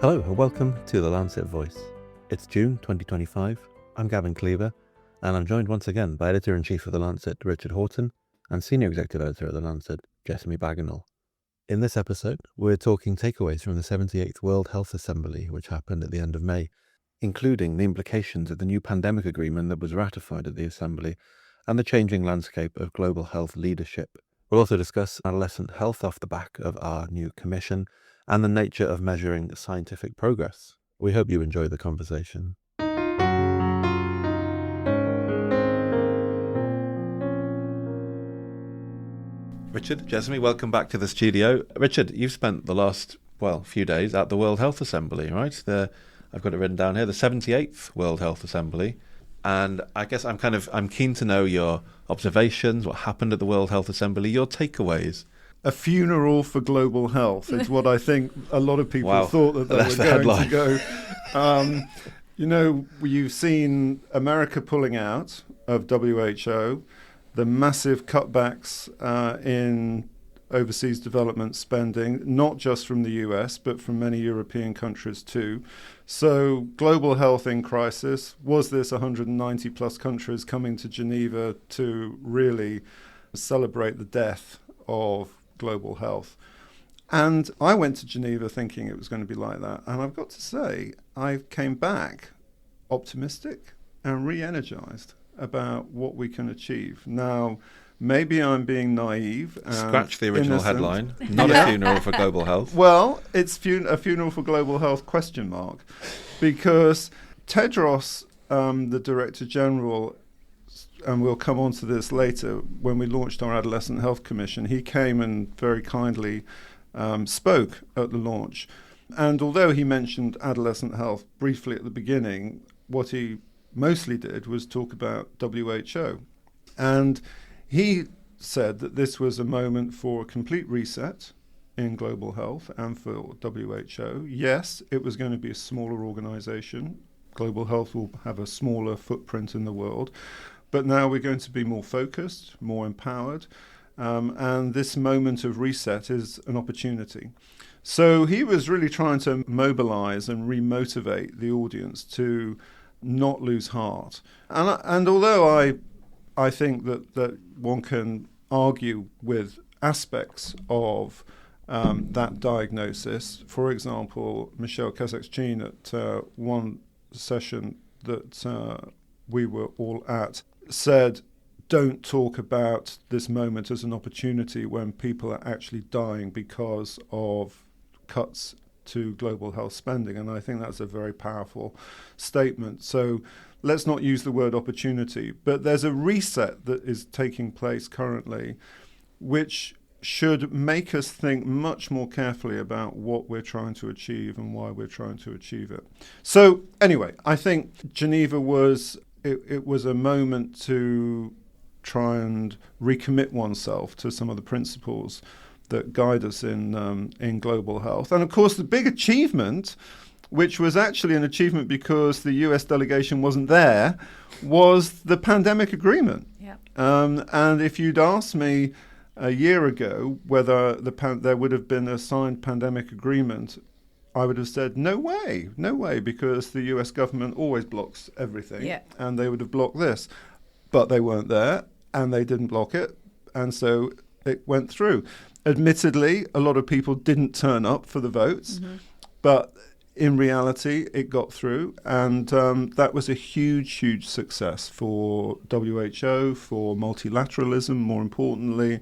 Hello and welcome to the Lancet Voice. It's June 2025, I'm Gavin Cleaver, and I'm joined once again by Editor-in-Chief of the Lancet, Richard Horton, and Senior Executive Editor of the Lancet, Jessamy Bagenal. In this episode, we're talking takeaways from the 78th World Health Assembly, which happened at the end of May, including the implications of the new pandemic agreement that was ratified at the Assembly and the changing landscape of global health leadership. We'll also discuss adolescent health off the back of our new commission and the nature of measuring scientific progress. We hope you enjoy the conversation. Richard, Jessamy, welcome back to the studio. Richard, you've spent the last, few days at the World Health Assembly, right? I've got it written down here, the 78th World Health Assembly. And I guess I'm keen to know your observations, what happened at the World Health Assembly, your takeaways. A funeral for global health is what I think a lot of people thought that they were going to go. You've seen America pulling out of WHO, the massive cutbacks in overseas development spending, not just from the US, but from many European countries too. So global health in crisis. Was this 190 plus countries coming to Geneva to really celebrate the death of global health? And I went to Geneva thinking it was going to be like that. And I've got to say, I came back optimistic and re-energized about what we can achieve. Now, maybe I'm being naive. Scratch the original headline, not a funeral for global health. Well, it's a funeral for global health, ? Because Tedros, the Director General, and we'll come on to this later, when we launched our Adolescent Health Commission, he came and very kindly spoke at the launch. And although he mentioned adolescent health briefly at the beginning, what he mostly did was talk about WHO. And he said that this was a moment for a complete reset in global health and for WHO. Yes, it was going to be a smaller organization. Global health will have a smaller footprint in the world. But now we're going to be more focused, more empowered. And this moment of reset is an opportunity. So he was really trying to mobilize and remotivate the audience to not lose heart. And although I think that one can argue with aspects of that diagnosis, for example, Michelle Kazakchin at one session that we were all at said, don't talk about this moment as an opportunity when people are actually dying because of cuts to global health spending. And I think that's a very powerful statement. So let's not use the word opportunity, but there's a reset that is taking place currently, which should make us think much more carefully about what we're trying to achieve and why we're trying to achieve it. So anyway, I think Geneva was a moment to try and recommit oneself to some of the principles that guide us in global health. And of course, the big achievement, which was actually an achievement because the US delegation wasn't there, was the pandemic agreement. Yep. And if you'd asked me a year ago whether there would have been a signed pandemic agreement, I would have said, no way, because the US government always blocks everything. Yeah. And they would have blocked this. But they weren't there, and they didn't block it, and so it went through. Admittedly, a lot of people didn't turn up for the votes, but in reality, it got through, and that was a huge success for WHO, for multilateralism, more importantly,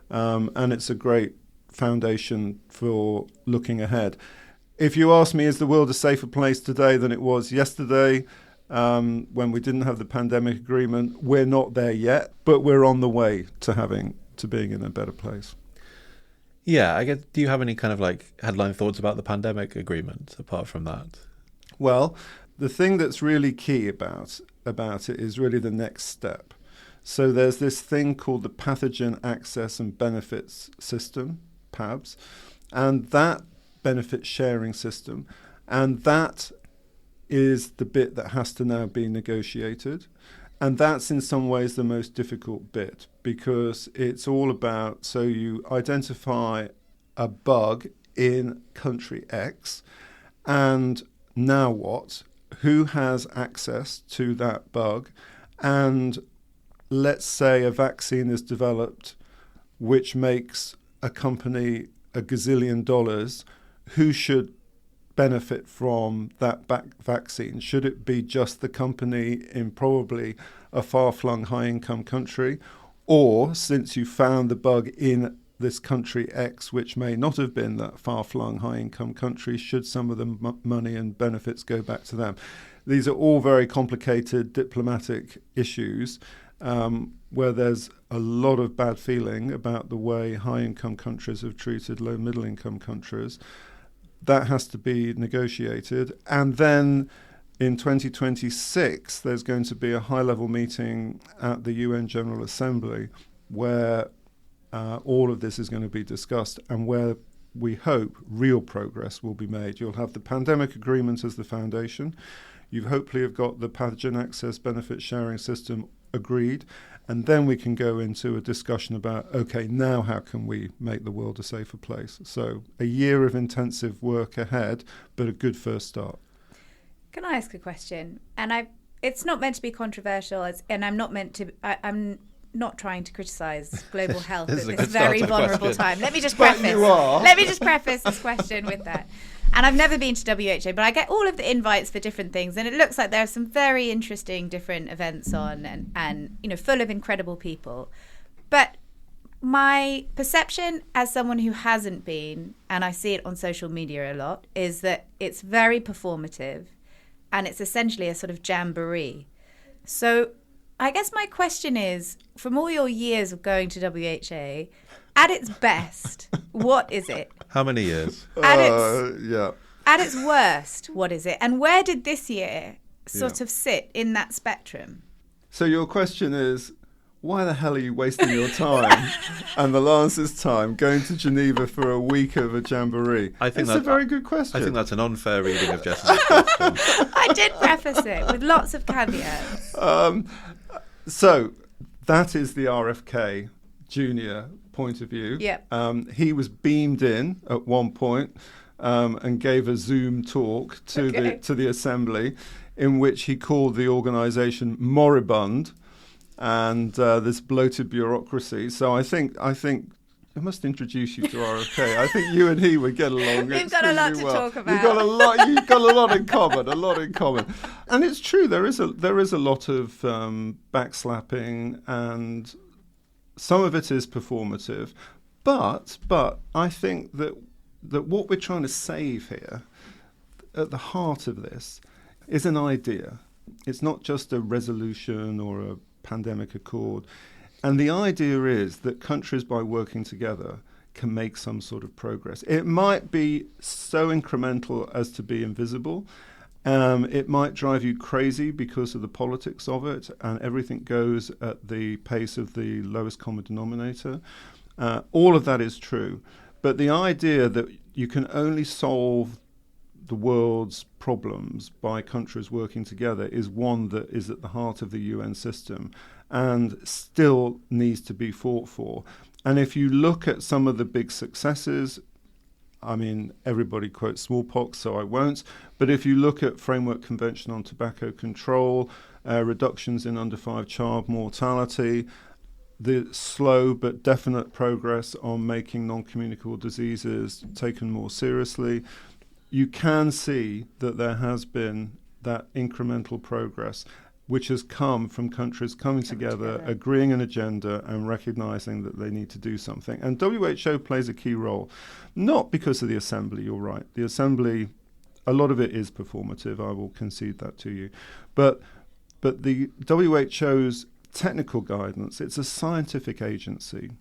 and it's a great foundation for looking ahead. If you ask me, is the world a safer place today than it was yesterday, when we didn't have the pandemic agreement? We're not there yet, but we're on the way to being in a better place. Yeah, I guess, do you have any kind of headline thoughts about the pandemic agreement apart from that? Well, the thing that's really key about it is really the next step. So there's this thing called the Pathogen Access and Benefits System, PABS, and that benefit sharing system, and that is the bit that has to now be negotiated. And that's in some ways the most difficult bit, because it's all about, so you identify a bug in country X, And now what? Who has access to that bug? And let's say a vaccine is developed which makes a company $1 gazillion. Who should benefit from that vaccine? Should it be just the company in probably a far-flung high-income country? Or, since you found the bug in this country X, which may not have been that far-flung high-income country, should some of the money and benefits go back to them? These are all very complicated diplomatic issues where there's a lot of bad feeling about the way high-income countries have treated low-middle-income countries. That has to be negotiated. And then in 2026, there's going to be a high-level meeting at the UN General Assembly where all of this is going to be discussed and where we hope real progress will be made. You'll have the pandemic agreement as the foundation. You hopefully have got the pathogen access benefit sharing system agreed. And then we can go into a discussion about, okay, now how can we make the world a safer place? So a year of intensive work ahead, but a good first start. Can I ask a question? And it's not meant to be controversial, and I'm not meant to. I'm not trying to criticise global health at this very vulnerable time. Let me just preface. Let me just preface this question with that. And I've never been to WHO, but I get all of the invites for different things, and it looks like there are some very interesting different events on, and you know, full of incredible people. But my perception as someone who hasn't been, and I see it on social media a lot, is that it's very performative, and it's essentially a sort of jamboree. So I guess my question is, from all your years of going to WHO, at its best, what is it? How many years? At its worst, what is it? And where did this year sort of sit in that spectrum? So your question is, why the hell are you wasting your time and the Lancet's time going to Geneva for a week of a jamboree? I think that's a very good question. I think that's an unfair reading of Jessamy's question. I did preface it with lots of caveats. So that is the RFK Junior point of view. Yep. He was beamed in at one point and gave a Zoom talk to the Assembly in which he called the organisation moribund and this bloated bureaucracy. So I think I must introduce you to RFK. I think you and he would get along. We've got a lot to talk about. You've got a lot in common. A lot in common. And it's true. There is a lot of backslapping, and some of it is performative. But I think that what we're trying to save here, at the heart of this, is an idea. It's not just a resolution or a pandemic accord. And the idea is that countries, by working together, can make some sort of progress. It might be so incremental as to be invisible. It might drive you crazy because of the politics of it, and everything goes at the pace of the lowest common denominator. All of that is true. But the idea that you can only solve the world's problems by countries working together is one that is at the heart of the UN system and still needs to be fought for. And if you look at some of the big successes, I mean, everybody quotes smallpox, so I won't. But if you look at Framework Convention on Tobacco Control, reductions in under 5 child mortality, the slow but definite progress on making non-communicable diseases taken more seriously, you can see that there has been that incremental progress, which has come from countries coming together, agreeing an agenda and recognizing that they need to do something. And WHO plays a key role, not because of the Assembly, you're right. The Assembly, a lot of it is performative, I will concede that to you. But the WHO's technical guidance, it's a scientific agency.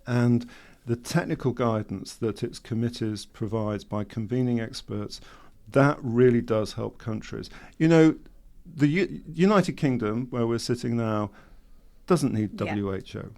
And the technical guidance that its committees provides by convening experts, that really does help countries. You know, the United Kingdom, where we're sitting now, doesn't need WHO.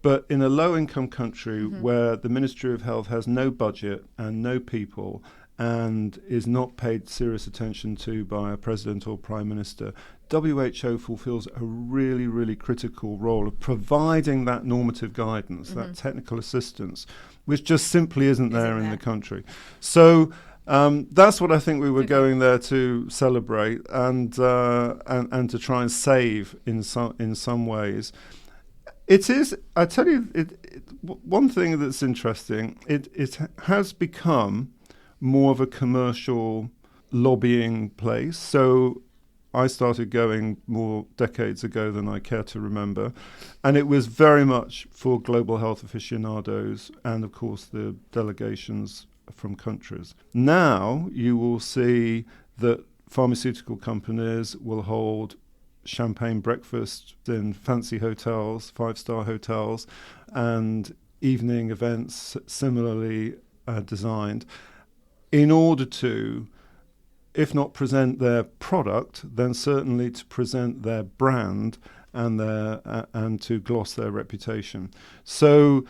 But in a low-income country where the Ministry of Health has no budget and no people and is not paid serious attention to by a president or prime minister, WHO fulfills a really, really critical role of providing that normative guidance, that technical assistance, which just simply isn't there in the country. So That's what I think we were going there to celebrate and to try and save in some ways. It is. I tell you, one thing that's interesting. It has become more of a commercial lobbying place. So I started going more decades ago than I care to remember, and it was very much for global health aficionados and, of course, the delegations from countries. Now you will see that pharmaceutical companies will hold champagne breakfast in fancy hotels, 5-star hotels, and evening events similarly designed in order to, if not present their product, then certainly to present their brand and to gloss their reputation. So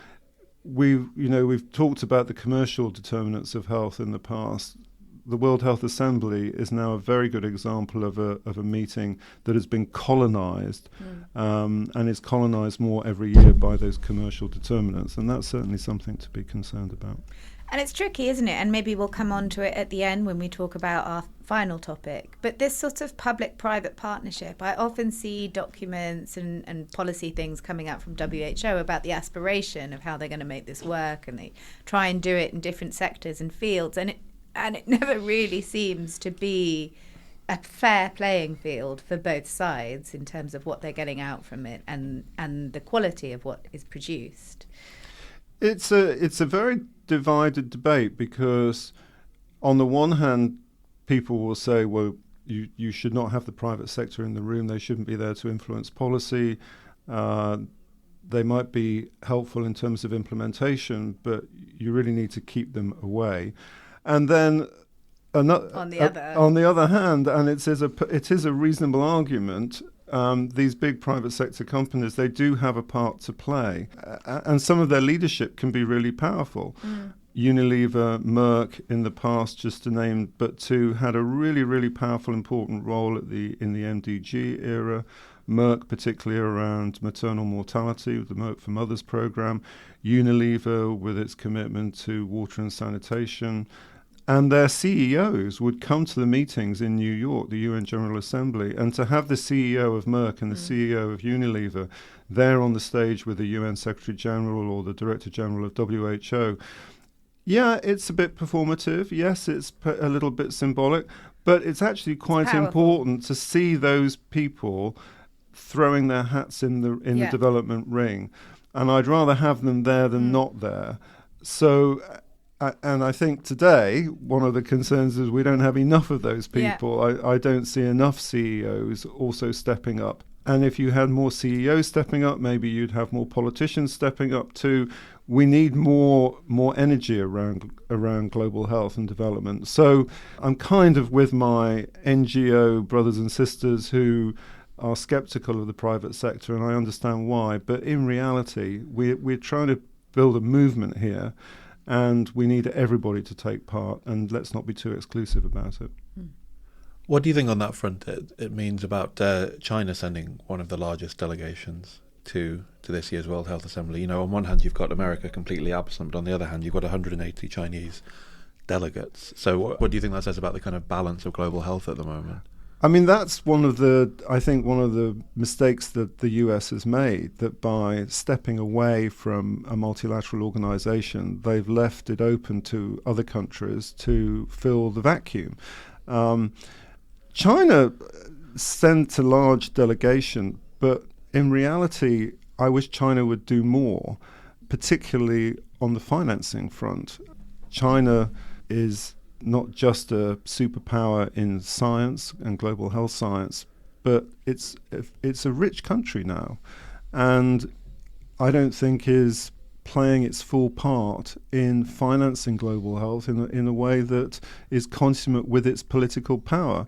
we've talked about the commercial determinants of health in the past. The World Health Assembly is now a very good example of a meeting that has been colonized and is colonized more every year by those commercial determinants, and that's certainly something to be concerned about. And it's tricky, isn't it? And maybe we'll come on to it at the end when we talk about our final topic. But this sort of public-private partnership, I often see documents and policy things coming out from WHO about the aspiration of how they're going to make this work, and they try and do it in different sectors and fields. And it never really seems to be a fair playing field for both sides in terms of what they're getting out from it and the quality of what is produced. It's a very divided debate because on the one hand, people will say, well, you should not have the private sector in the room. They shouldn't be there to influence policy. They might be helpful in terms of implementation, but you really need to keep them away. And then on the other hand, and it is a reasonable argument, these big private sector companies, they do have a part to play, and some of their leadership can be really powerful. Unilever, Merck in the past, just to name but two, had a really, really powerful, important role in the MDG era. Merck particularly around maternal mortality with the Merck for Mothers program. Unilever with its commitment to water and sanitation. And their CEOs would come to the meetings in New York, the UN General Assembly, and to have the CEO of Merck and the CEO of Unilever there on the stage with the UN Secretary General or the Director General of WHO. Yeah, it's a bit performative. Yes, it's a little bit symbolic, but it's actually quite important to see those people throwing their hats in the development ring. And I'd rather have them there than not there. So... and I think today, one of the concerns is we don't have enough of those people. Yeah. I don't see enough CEOs also stepping up. And if you had more CEOs stepping up, maybe you'd have more politicians stepping up too. We need more energy around global health and development. So I'm kind of with my NGO brothers and sisters who are skeptical of the private sector, and I understand why. But in reality, we're trying to build a movement here, and we need everybody to take part, and let's not be too exclusive about it. What do you think on that front it means about China sending one of the largest delegations to this year's World Health Assembly? You know, on one hand you've got America completely absent, but on the other hand you've got 180 Chinese delegates. So what do you think that says about the kind of balance of global health at the moment? I mean, that's one of the mistakes that the US has made, that by stepping away from a multilateral organization, they've left it open to other countries to fill the vacuum. China sent a large delegation, but in reality, I wish China would do more, particularly on the financing front. China is not just a superpower in science and global health science, but it's a rich country now, and I don't think is playing its full part in financing global health in a way that is consummate with its political power.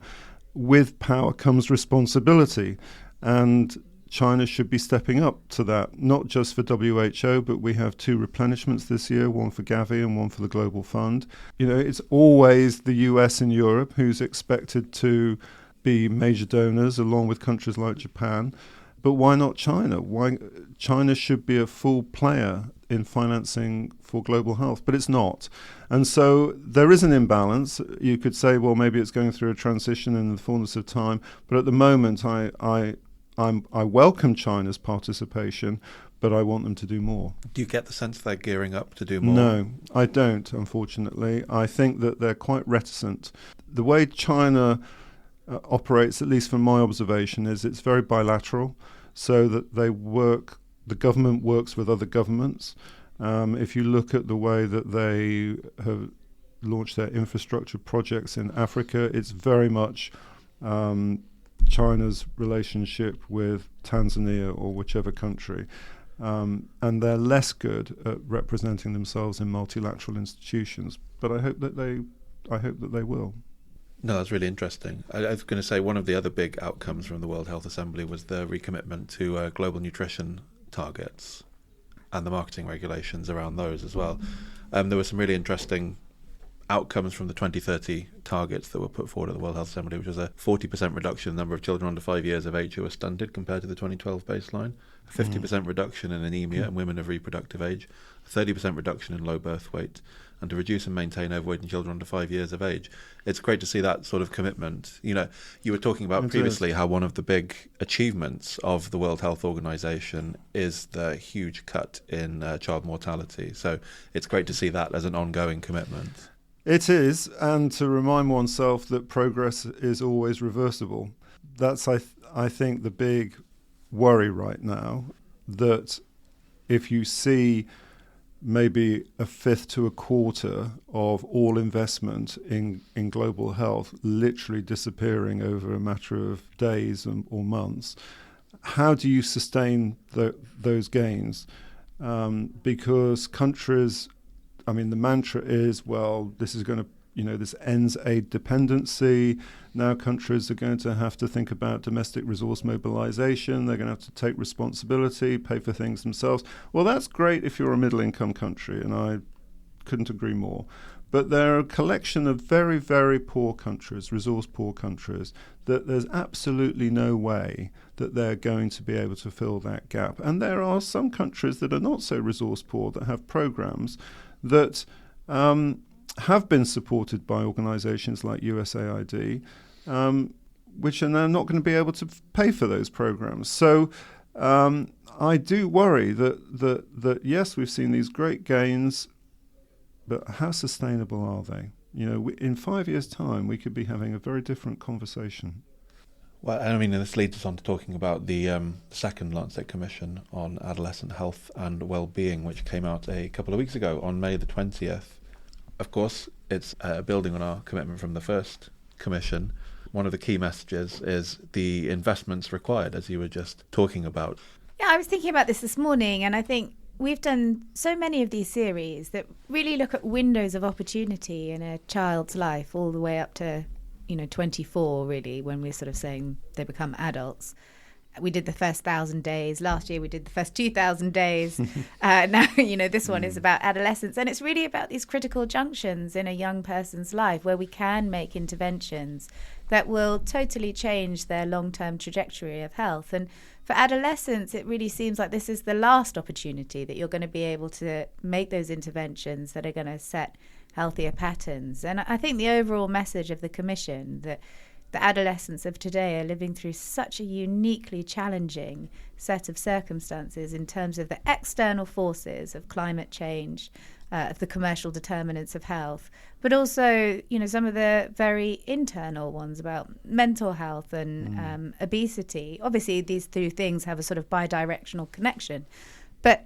With power comes responsibility, and China should be stepping up to that, not just for WHO, but we have 2 replenishments this year, one for Gavin and one for the Global Fund. You know, it's always the US and Europe who's expected to be major donors, along with countries like Japan. But why not China? Why China should be a full player in financing for global health, but it's not. And so there is an imbalance. You could say, well, maybe it's going through a transition in the fullness of time, but at the moment I welcome China's participation, but I want them to do more. Do you get the sense they're gearing up to do more? No, I don't, unfortunately. I think that they're quite reticent. The way China operates, at least from my observation, is it's very bilateral, so that the government works with other governments. If you look at the way that they have launched their infrastructure projects in Africa, it's very much China's relationship with Tanzania or whichever country. And they're less good at representing themselves in multilateral institutions. But I hope that they will. No, that's really interesting. I was going to say one of the other big outcomes from the World Health Assembly was the recommitment to global nutrition targets and the marketing regulations around those as well. There were some really interesting outcomes from the 2030 targets that were put forward at the World Health Assembly, which was a 40% reduction in the number of children under 5 years of age who were stunted compared to the 2012 baseline, a 50% reduction in anemia in women of reproductive age, a 30% reduction in low birth weight, and to reduce and maintain overweight in children under 5 years of age. It's great to see that sort of commitment. You know, you were talking about previously how one of the big achievements of the World Health Organization is the huge cut in child mortality. So it's great to see that as an ongoing commitment. It is, and to remind oneself that progress is always reversible. That's, I think, the big worry right now, that if you see maybe a fifth to a quarter of all investment in global health literally disappearing over a matter of days or months, how do you sustain those gains? Because countries, I mean, the mantra is, well, this is going to, this ends aid dependency. Now countries are going to have to think about domestic resource mobilization. They're going to have to take responsibility, pay for things themselves. Well, that's great if you're a middle-income country, and I couldn't agree more. But there are a collection of very, very poor countries, resource-poor countries, that there's absolutely no way that they're going to be able to fill that gap. And there are some countries that are not so resource-poor that have programs that have been supported by organisations like USAID, which are now not going to be able to pay for those programs. So I do worry that yes, we've seen these great gains, but how sustainable are they? In 5 years' time, we could be having a very different conversation. Well, I mean, this leads us on to talking about the second Lancet Commission on Adolescent Health and Wellbeing, which came out a couple of weeks ago on May the 20th. Of course, it's building on our commitment from the first commission. One of the key messages is the investments required, as you were just talking about. Yeah, I was thinking about this morning, and I think we've done so many of these series that really look at windows of opportunity in a child's life all the way up to 24, really, when we're sort of saying they become adults. We did the first 1,000 days. Last year we did the first 2,000 days. Now, this one is about adolescence. And it's really about these critical junctions in a young person's life where we can make interventions that will totally change their long-term trajectory of health. And for adolescents, it really seems like this is the last opportunity that you're going to be able to make those interventions that are going to set healthier patterns. And I think the overall message of the Commission that the adolescents of today are living through such a uniquely challenging set of circumstances in terms of the external forces of climate change, of the commercial determinants of health, but also, some of the very internal ones about mental health and obesity. Obviously, these two things have a sort of bidirectional connection, but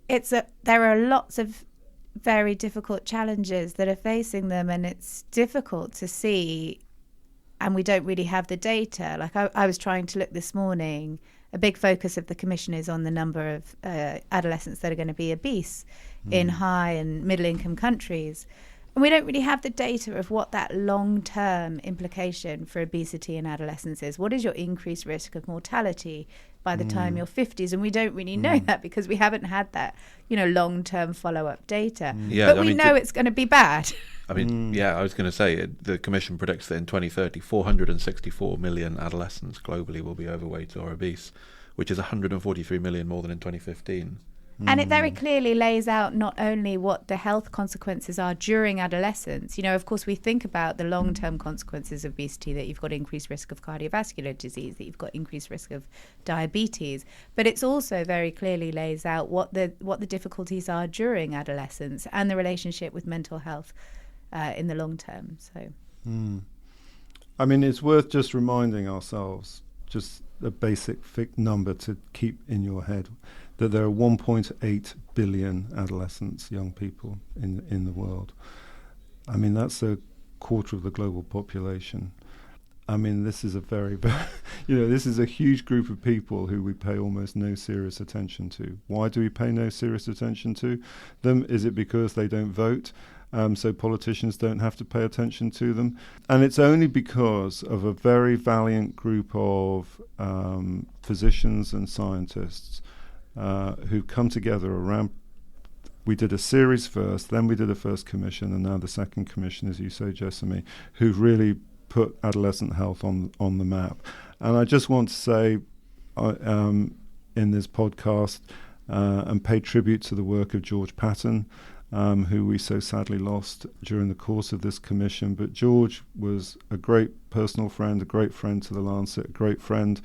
there are lots of very difficult challenges that are facing them, and it's difficult to see. And we don't really have the data. Like I was trying to look this morning, a big focus of the Commission is on the number of adolescents that are going to be obese in high and middle income countries. And we don't really have the data of what that long-term implication for obesity in adolescence is. What is your increased risk of mortality by the time you're 50s? And we don't really know that because we haven't had that, long-term follow-up data. But we know it's going to be bad. I was going to say, the Commission predicts that in 2030, 464 million adolescents globally will be overweight or obese, which is 143 million more than in 2015. And it very clearly lays out not only what the health consequences are during adolescence. You know, of course, we think about the long-term consequences of obesity, that you've got increased risk of cardiovascular disease, that you've got increased risk of diabetes. But it's also very clearly lays out what the difficulties are during adolescence and the relationship with mental health in the long term. So, I mean, it's worth just reminding ourselves, just a basic number to keep in your head, that there are 1.8 billion adolescents, young people in the world. I mean, that's a quarter of the global population. I mean, this is a very, this is a huge group of people who we pay almost no serious attention to. Why do we pay no serious attention to them? Is it because they don't vote? So politicians don't have to pay attention to them. And it's only because of a very valiant group of physicians and scientists who've come together around. We did a series first, then we did a first commission, and now the second commission, as you say, Jessamy, who've really put adolescent health on the map. And I just want to say in this podcast and pay tribute to the work of George Patton, who we so sadly lost during the course of this commission. But George was a great personal friend, a great friend to the Lancet, a great friend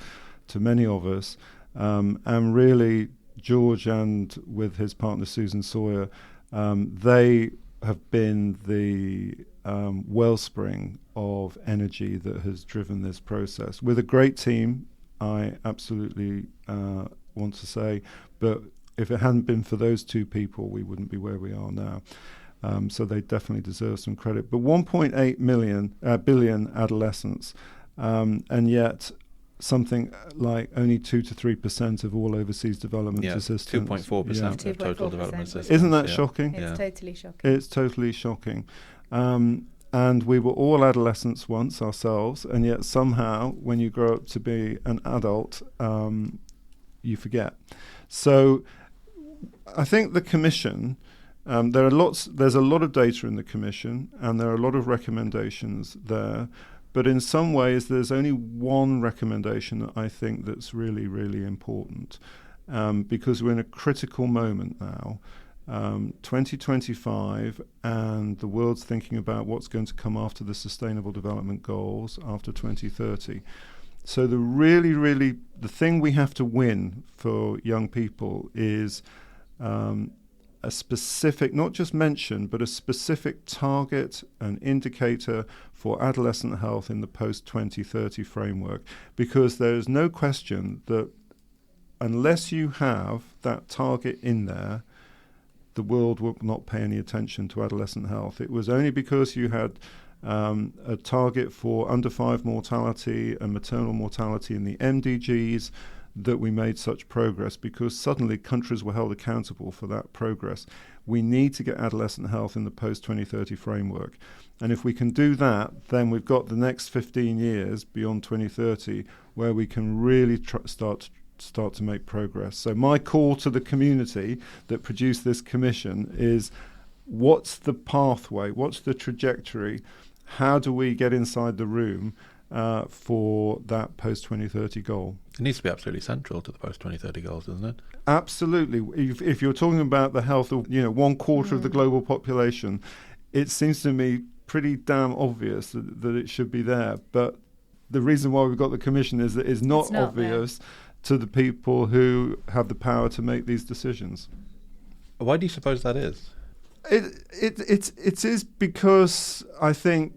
to many of us. And really, George and with his partner Susan Sawyer, they have been the wellspring of energy that has driven this process. With a great team, I absolutely want to say, but if it hadn't been for those two people, we wouldn't be where we are now. So they definitely deserve some credit. But 1.8 billion adolescents, and yet something like only 2 to 3% of all overseas development assistance. 2.4% of total development assistance. Isn't that shocking? It's totally shocking. It's totally shocking. And we were all adolescents once ourselves, and yet somehow when you grow up to be an adult, you forget. So I think the Commission, there's a lot of data in the Commission, and there are a lot of recommendations there. But in some ways, there's only one recommendation that I think that's really, really important, because we're in a critical moment now, 2025, and the world's thinking about what's going to come after the Sustainable Development Goals after 2030. So the thing we have to win for young people is a specific, not just mention, but a specific target, an indicator for adolescent health in the post-2030 framework, because there is no question that unless you have that target in there, the world will not pay any attention to adolescent health. It was only because you had a target for under 5 mortality and maternal mortality in the MDGs that we made such progress, because suddenly countries were held accountable for that progress. We need to get adolescent health in the post-2030 framework. And if we can do that, then we've got the next 15 years beyond 2030 where we can really start to make progress. So my call to the community that produced this commission is, what's the pathway? What's the trajectory? How do we get inside the room for that post-2030 goal? It needs to be absolutely central to the post-2030 goals, doesn't it? Absolutely. If you're talking about the health of 1/4 of the global population, it seems to me pretty damn obvious that it should be there. But the reason why we've got the commission is that it's not obvious to the people who have the power to make these decisions. Why do you suppose that is? It is because I think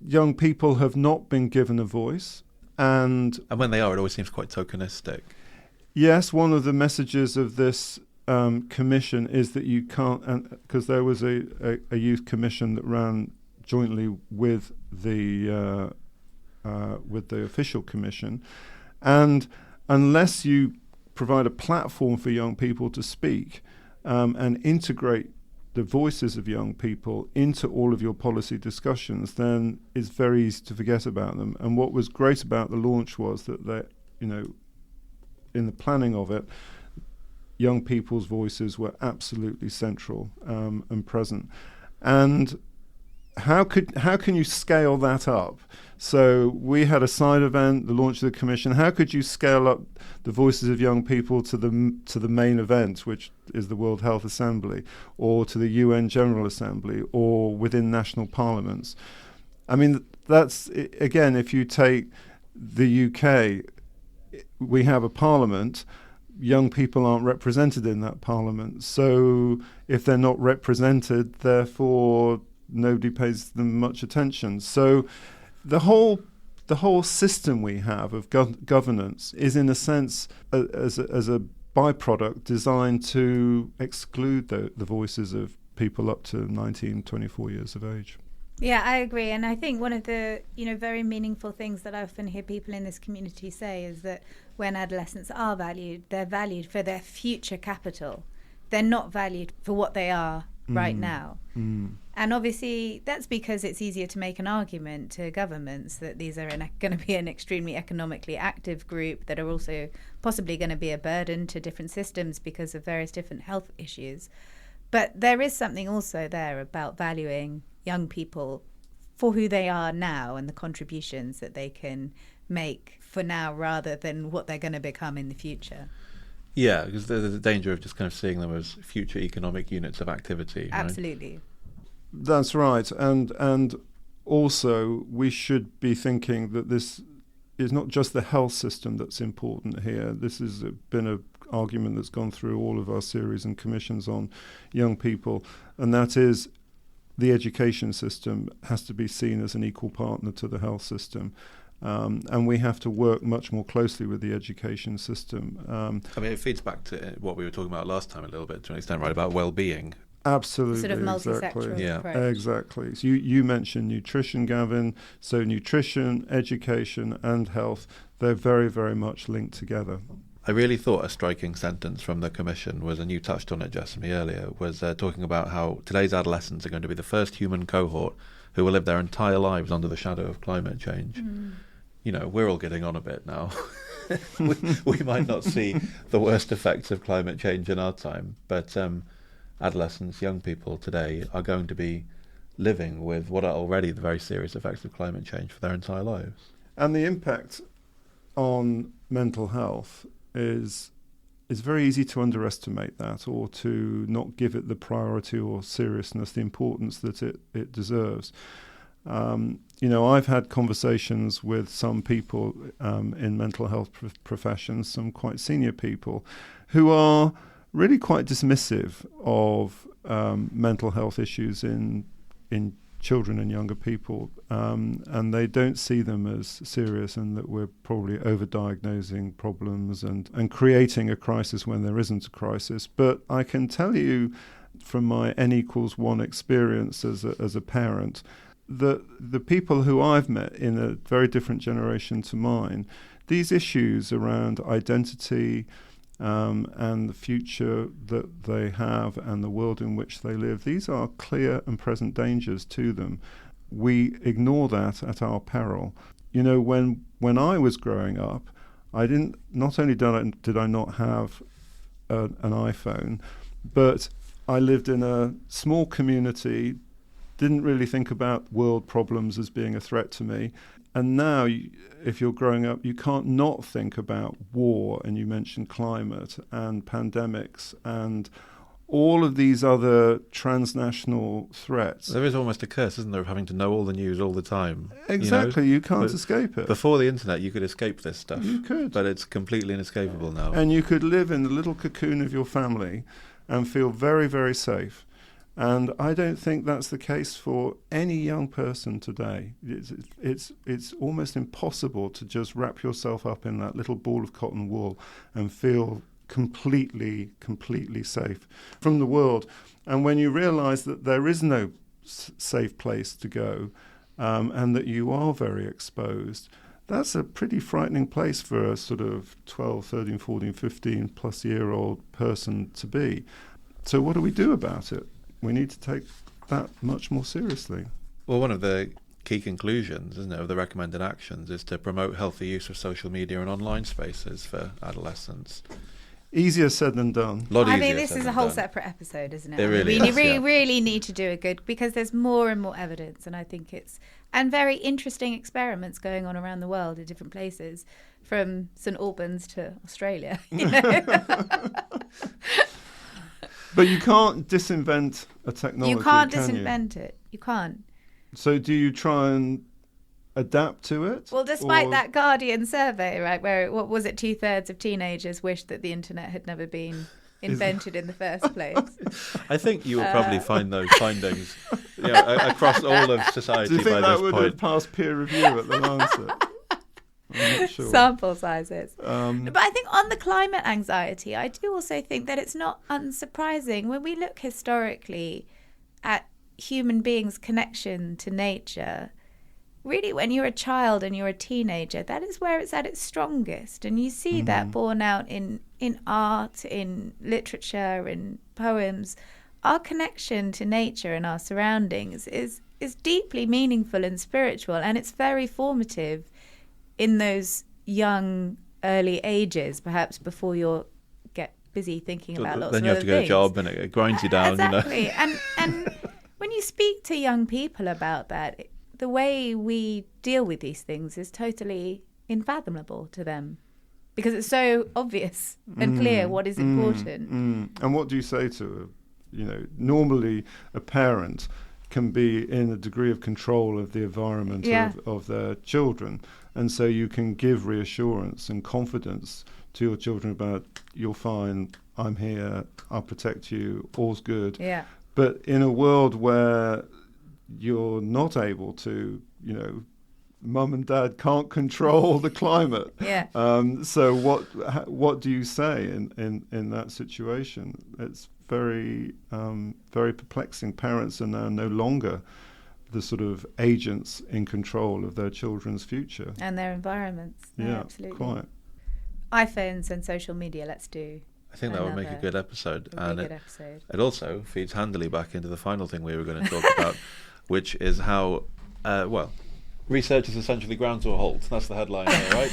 young people have not been given a voice. And when they are, it always seems quite tokenistic. Yes, one of the messages of this commission is that you can't, because there was a youth commission that ran jointly with the official commission, and unless you provide a platform for young people to speak and integrate the voices of young people into all of your policy discussions, then it's very easy to forget about them. And what was great about the launch was that they, in the planning of it, young people's voices were absolutely central and present. And how can you scale that up? So we had a side event, the launch of the commission. How could you scale up the voices of young people to the main event, which is the World Health Assembly, or to the UN General Assembly, or within national parliaments? I mean, that's, again, if you take the UK, we have a parliament. Young people aren't represented in that parliament. So if they're not represented, therefore nobody pays them much attention. So the whole system we have of governance is, in a sense, as a byproduct designed to exclude the voices of people up to 19, 24 years of age. Yeah, I agree. And I think one of the, very meaningful things that I often hear people in this community say is that when adolescents are valued, they're valued for their future capital. They're not valued for what they are right now. And obviously that's because it's easier to make an argument to governments that these are going to be an extremely economically active group that are also possibly going to be a burden to different systems because of various different health issues. But there is something also there about valuing young people for who they are now and the contributions that they can make for now rather than what they're going to become in the future. Yeah, because there's a danger of just kind of seeing them as future economic units of activity. Absolutely. Right? That's right. And also we should be thinking that this is not just the health system that's important here. This has been an argument that's gone through all of our series and commissions on young people, and that is the education system has to be seen as an equal partner to the health system. And we have to work much more closely with the education system. I mean, it feeds back to what we were talking about last time a little bit, to an extent, right, about well-being. Absolutely. Sort of multi-sectoral approach. Exactly. So you mentioned nutrition, Gavin. So nutrition, education and health, they're very, very much linked together. I really thought a striking sentence from the Commission was, and you touched on it, Jessamy, earlier, was talking about how today's adolescents are going to be the first human cohort who will live their entire lives under the shadow of climate change. We're all getting on a bit now. we might not see the worst effects of climate change in our time, but adolescents, young people today are going to be living with what are already the very serious effects of climate change for their entire lives. And the impact on mental health is very easy to underestimate that, or to not give it the priority or seriousness, the importance that it deserves. I've had conversations with some people in mental health professions, some quite senior people, who are really quite dismissive of mental health issues in children and younger people, and they don't see them as serious, and that we're probably overdiagnosing problems and creating a crisis when there isn't a crisis. But I can tell you from my N=1 experience as a parent, that the people who I've met in a very different generation to mine, these issues around identity and the future that they have and the world in which they live, these are clear and present dangers to them. We ignore that at our peril. When I was growing up, not only did I not have an iPhone, but I lived in a small community, didn't really think about world problems as being a threat to me. And now, if you're growing up, you can't not think about war, and you mentioned climate and pandemics and all of these other transnational threats. There is almost a curse, isn't there, of having to know all the news all the time? Exactly, you can't escape it. Before the internet, you could escape this stuff. You could. But it's completely inescapable now. And you could live in the little cocoon of your family and feel very, very safe. And I don't think that's the case for any young person today. It's almost impossible to just wrap yourself up in that little ball of cotton wool and feel completely safe from the world. And when you realize that there is no safe place to go, and that you are very exposed, that's a pretty frightening place for a sort of 12, 13, 14, 15 plus year old person to be. So what do we do about it? We need to take that much more seriously. Well, one of the key conclusions, isn't it, of the recommended actions is to promote healthy use of social media and online spaces for adolescents. Easier said than done. I mean, this is a whole separate episode, isn't it? It really we is, really need to do a good, because there's more and more evidence, and I think and very interesting experiments going on around the world in different places, from St Albans to Australia. You know? But you can't disinvent a technology. You can't disinvent it. You can't. So do you try and adapt to it? Well, despite that Guardian survey, right, where what was it, 2/3 of teenagers wished that the internet had never been invented in the first place. I think you will probably find those findings across all of society. Do you think by that this would point have passed peer review at the Lancet? I'm not sure. Sample sizes. But I think on the climate anxiety, I do also think that it's not unsurprising when we look historically at human beings' connection to nature. Really, when you're a child and you're a teenager, that is where it's at its strongest. And you see that borne out in art, in literature, in poems. Our connection to nature and our surroundings is deeply meaningful and spiritual, and it's very formative in those young, early ages, perhaps before you get busy thinking about lots of other things. Then you have to get a job and it grinds you down. Exactly. You know? And when you speak to young people about that, the way we deal with these things is totally unfathomable to them, because it's so obvious and clear what is important. And what do you say to normally a parent can be in a degree of control of the environment of their children, and so you can give reassurance and confidence to your children about, you're fine, I'm here, I'll protect you, all's good. Yeah. But in a world where you're not able to, mum and dad can't control the climate. Yeah. So what do you say in that situation? It's very very perplexing. Parents are now no longer the sort of agents in control of their children's future and their environments. No, yeah, absolutely. Quite. iPhones and social media. Let's do. I think that would make a good episode. It also feeds handily back into the final thing we were going to talk about, which is how, research is essentially ground to a halt. That's the headline here, right?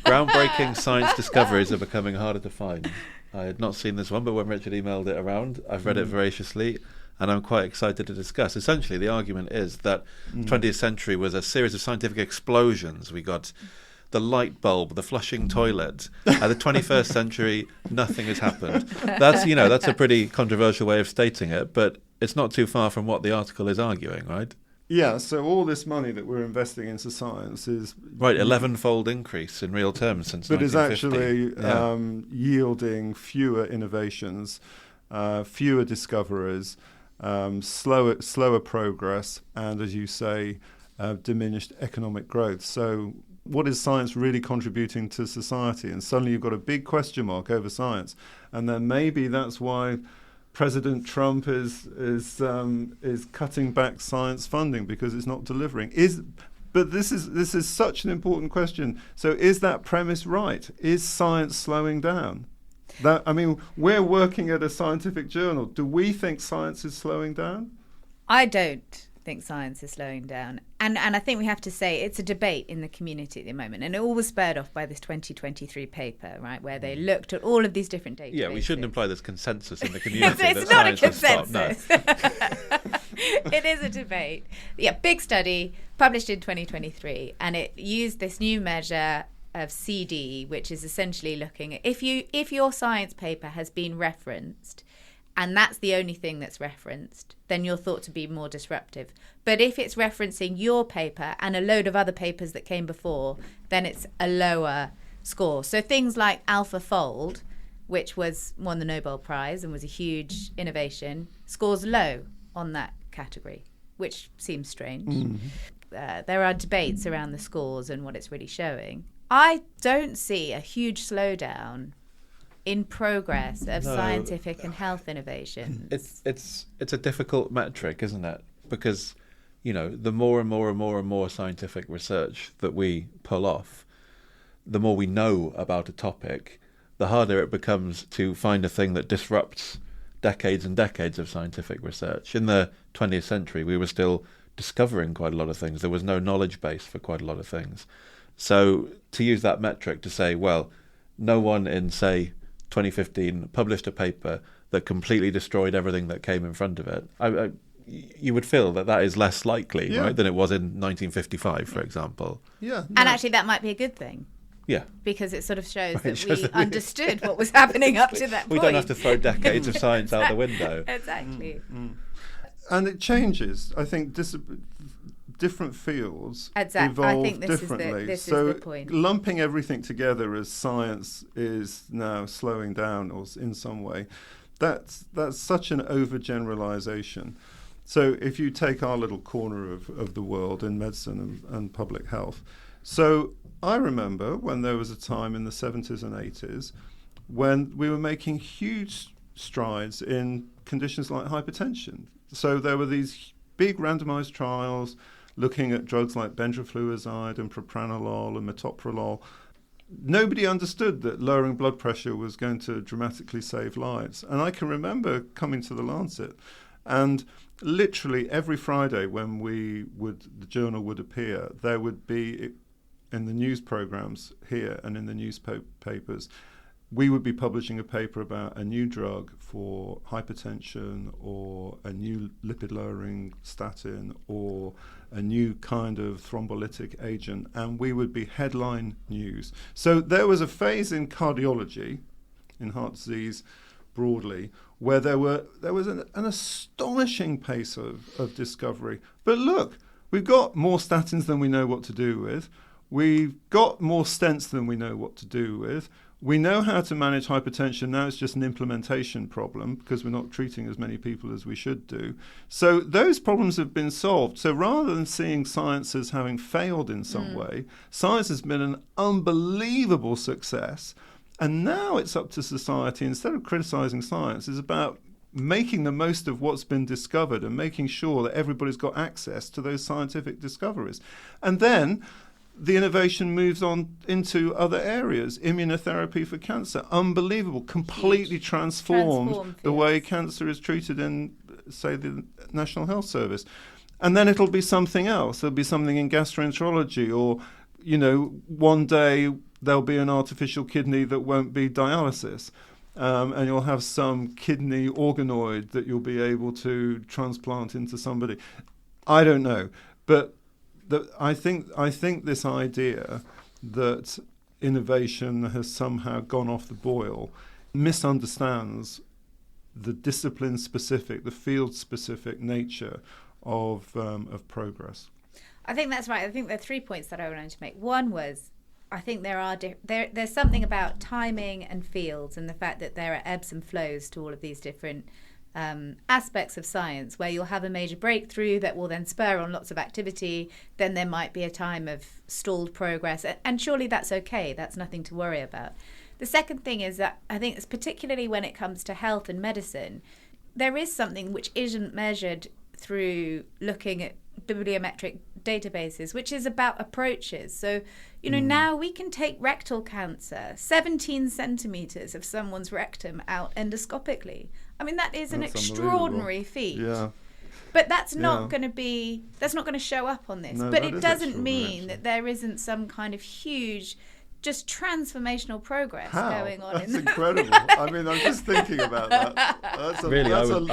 Groundbreaking science discoveries are becoming harder to find. I had not seen this one, but when Richard emailed it around, I've read it voraciously, and I'm quite excited to discuss. Essentially, the argument is that the 20th century was a series of scientific explosions. We got the light bulb, the flushing toilet. At the 21st century, nothing has happened. That's a pretty controversial way of stating it, but it's not too far from what the article is arguing, right? Yeah, so all this money that we're investing into science is... Right, 11-fold increase in real terms since 1950. But is actually yielding fewer innovations, fewer discoveries, slower progress, and, as you say, diminished economic growth. So what is science really contributing to society? And suddenly you've got a big question mark over science. And then maybe that's why President Trump is cutting back science funding, because it's not delivering. But this is such an important question. So is that premise right? Is science slowing down? We're working at a scientific journal. Do we think science is slowing down? I don't think science is slowing down. And I think we have to say it's a debate in the community at the moment. And it all was spurred off by this 2023 paper, right, where they looked at all of these different databases. Yeah, we shouldn't imply there's consensus in the community. It's not a consensus. It is a debate. Yeah, big study published in 2023, and it used this new measure of CD, which is essentially looking at if your science paper has been referenced, and that's the only thing that's referenced, then you're thought to be more disruptive. But if it's referencing your paper and a load of other papers that came before, then it's a lower score. So things like AlphaFold, which won the Nobel Prize and was a huge innovation, scores low on that category, which seems strange. Mm-hmm. There are debates around the scores and what it's really showing. I don't see a huge slowdown in progress of scientific and health innovations. It's a difficult metric, isn't it? Because, the more and more and more and more scientific research that we pull off, the more we know about a topic, the harder it becomes to find a thing that disrupts decades and decades of scientific research. In the 20th century, we were still discovering quite a lot of things. There was no knowledge base for quite a lot of things. So to use that metric to say, well, no one in, say, 2015 published a paper that completely destroyed everything that came in front of it, you would feel that is less likely, right, than it was in 1955, for example. Yeah. No. And actually that might be a good thing. Yeah. Because it sort of shows that we understood what was happening up to that point. We don't have to throw decades of science out the window. Exactly. And it changes. I think different fields evolve I think differently. This so is the point. Lumping everything together as science is now slowing down or in some way, that's such an overgeneralization. So if you take our little corner of the world in medicine and public health, so I remember when there was a time in the 70s and 80s when we were making huge strides in conditions like hypertension. So there were these big randomized trials looking at drugs like bendrafluozide and propranolol and metoprolol. Nobody understood that lowering blood pressure was going to dramatically save lives. And I can remember coming to the Lancet, and literally every Friday when the journal would appear, there would be, in the news programs here and in the newspapers, we would be publishing a paper about a new drug for hypertension or a new lipid-lowering statin or a new kind of thrombolytic agent, and we would be headline news. So there was a phase in cardiology, in heart disease broadly, where there was an astonishing pace of discovery. But look, we've got more statins than we know what to do with. We've got more stents than we know what to do with. We know how to manage hypertension. Now it's just an implementation problem because we're not treating as many people as we should do. So those problems have been solved. So rather than seeing science as having failed in some way, science has been an unbelievable success. And now it's up to society, instead of criticizing science, is about making the most of what's been discovered and making sure that everybody's got access to those scientific discoveries. And then the innovation moves on into other areas. Immunotherapy for cancer, unbelievable, completely transformed the way cancer is treated in, say, the National Health Service. And then it'll be something else. There'll be something in gastroenterology, or, one day there'll be an artificial kidney that won't be dialysis. And you'll have some kidney organoid that you'll be able to transplant into somebody. I don't know. But I think this idea that innovation has somehow gone off the boil misunderstands the discipline-specific, the field-specific nature of progress. I think that's right. I think there are 3 points that I wanted to make. One was, I think there's something about timing and fields and the fact that there are ebbs and flows to all of these different aspects of science, where you'll have a major breakthrough that will then spur on lots of activity. Then there might be a time of stalled progress, and surely that's okay. That's nothing to worry about. The second thing is that I think it's particularly when it comes to health and medicine, there is something which isn't measured through looking at bibliometric databases, which is about approaches. So, now we can take rectal cancer, 17 centimetres of someone's rectum out endoscopically. I mean, that's an extraordinary feat. Yeah. But that's not going to show up on this. No, but it doesn't mean that there isn't some kind of huge, just transformational progress going on. That's incredible. I mean, I'm just thinking about that. I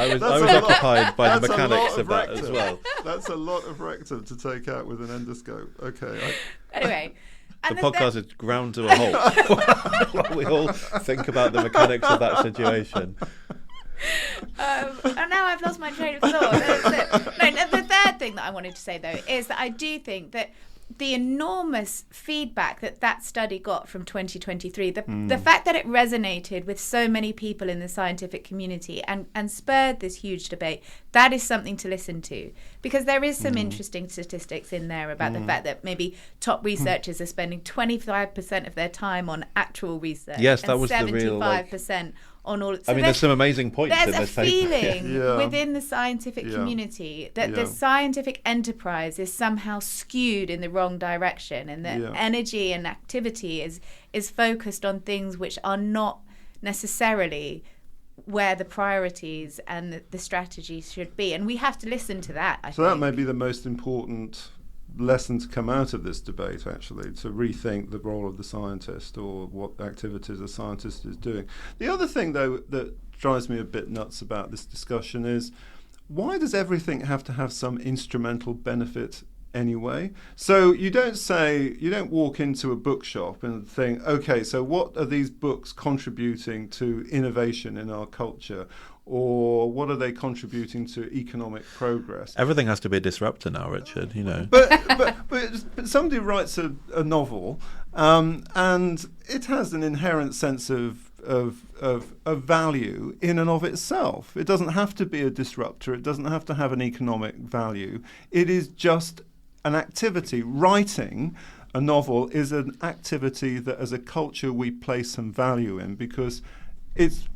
was occupied by the mechanics of that as well. That's a lot of rectum to take out with an endoscope. Okay. Anyway. The podcast is ground to a halt while we all think about the mechanics of that situation. And now I've lost my train of thought. The third thing that I wanted to say, though, is that I do think that the enormous feedback that study got from 2023, the fact that it resonated with so many people in the scientific community and spurred this huge debate, that is something to listen to, because there is some interesting statistics in there about the fact that maybe top researchers are spending 25% of their time on actual research. Yes, that was 75% the real, on all. So there's some amazing points in this paper. There's a feeling within the scientific community that the scientific enterprise is somehow skewed in the wrong direction, and that energy and activity is focused on things which are not necessarily where the priorities and the strategies should be. And we have to listen to that, I think. So that may be the most important lesson to come out of this debate, actually, to rethink the role of the scientist or what activities a scientist is doing. The other thing, though, that drives me a bit nuts about this discussion is, why does everything have to have some instrumental benefit anyway? So you don't walk into a bookshop and think, okay, so what are these books contributing to innovation in our culture? Or what are they contributing to economic progress? Everything has to be a disruptor now, Richard, you know. But somebody writes a novel, and it has an inherent sense of value in and of itself. It doesn't have to be a disruptor. It doesn't have to have an economic value. It is just an activity. Writing a novel is an activity that as a culture we place some value in, because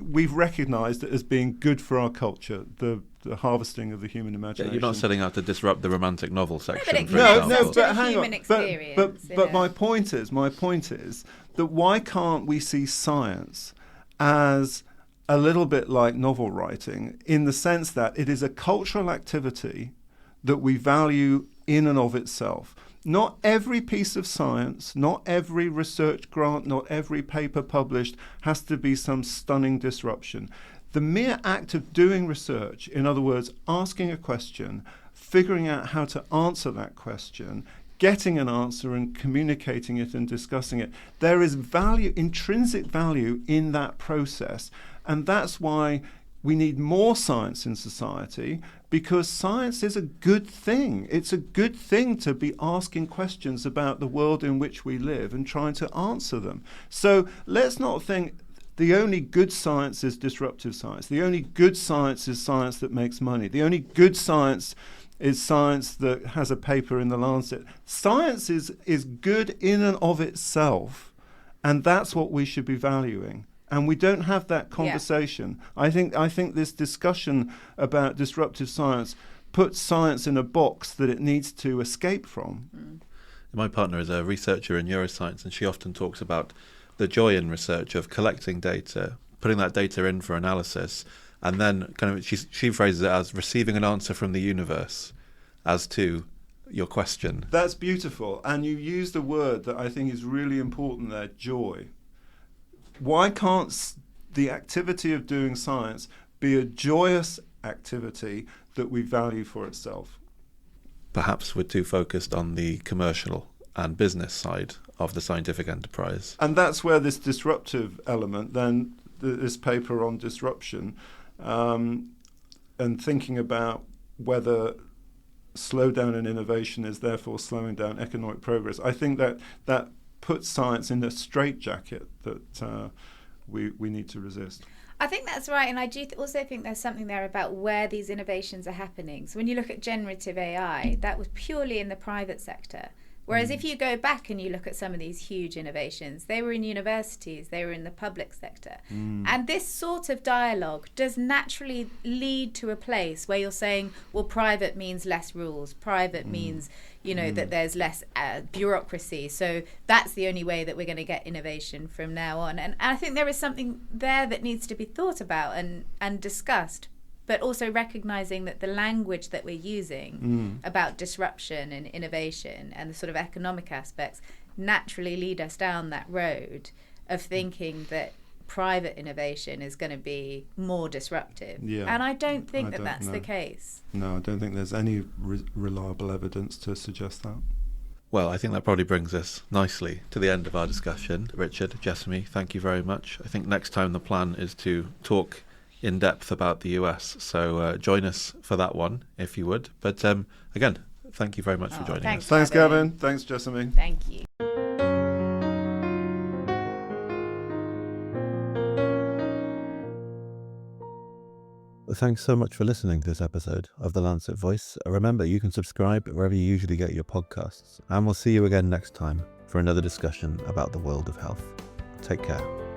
we've recognised it as being good for our culture, the harvesting of the human imagination. You're not setting out to disrupt the romantic novel section. But hang on. But my point is that why can't we see science as a little bit like novel writing, in the sense that it is a cultural activity that we value in and of itself? Not every piece of science, not every research grant, not every paper published has to be some stunning disruption. The mere act of doing research, in other words, asking a question, figuring out how to answer that question, getting an answer and communicating it and discussing it, there is value, intrinsic value in that process. And that's why we need more science in society, because science is a good thing. It's a good thing to be asking questions about the world in which we live and trying to answer them. So let's not think the only good science is disruptive science. The only good science is science that makes money. The only good science is science that has a paper in the Lancet. Science is good in and of itself, and that's what we should be valuing. And we don't have that conversation. Yeah. I think this discussion about disruptive science puts science in a box that it needs to escape from. Mm. My partner is a researcher in neuroscience, and she often talks about the joy in research of collecting data, putting that data in for analysis, and then kind of she phrases it as receiving an answer from the universe as to your question. That's beautiful. And you use the word that I think is really important there, joy. Why can't the activity of doing science be a joyous activity that we value for itself? Perhaps we're too focused on the commercial and business side of the scientific enterprise. And that's where this disruptive element, then this paper on disruption, and thinking about whether slowdown in innovation is therefore slowing down economic progress, I think that puts science in a straitjacket that we need to resist. I think that's right, and I do also think there's something there about where these innovations are happening. So when you look at generative AI, that was purely in the private sector. Whereas if you go back and you look at some of these huge innovations, they were in universities, they were in the public sector. And this sort of dialogue does naturally lead to a place where you're saying, well, private means less rules, private means, that there's less bureaucracy. So that's the only way that we're going to get innovation from now on. And I think there is something there that needs to be thought about and discussed, but also recognizing that the language that we're using about disruption and innovation and the sort of economic aspects naturally lead us down that road of thinking that private innovation is going to be more disruptive. Yeah. And I don't think that's the case. No, I don't think there's any reliable evidence to suggest that. Well, I think that probably brings us nicely to the end of our discussion. Richard, Jessamy, thank you very much. I think next time the plan is to talk in depth about the US, so join us for that one if you would. But again, thank you very much for joining us. Thanks, Gavin. Thanks, Jessamy. Thank you. Thanks so much for listening to this episode of the Lancet Voice. Remember, you can subscribe wherever you usually get your podcasts, and we'll see you again next time for another discussion about the world of health. Take care.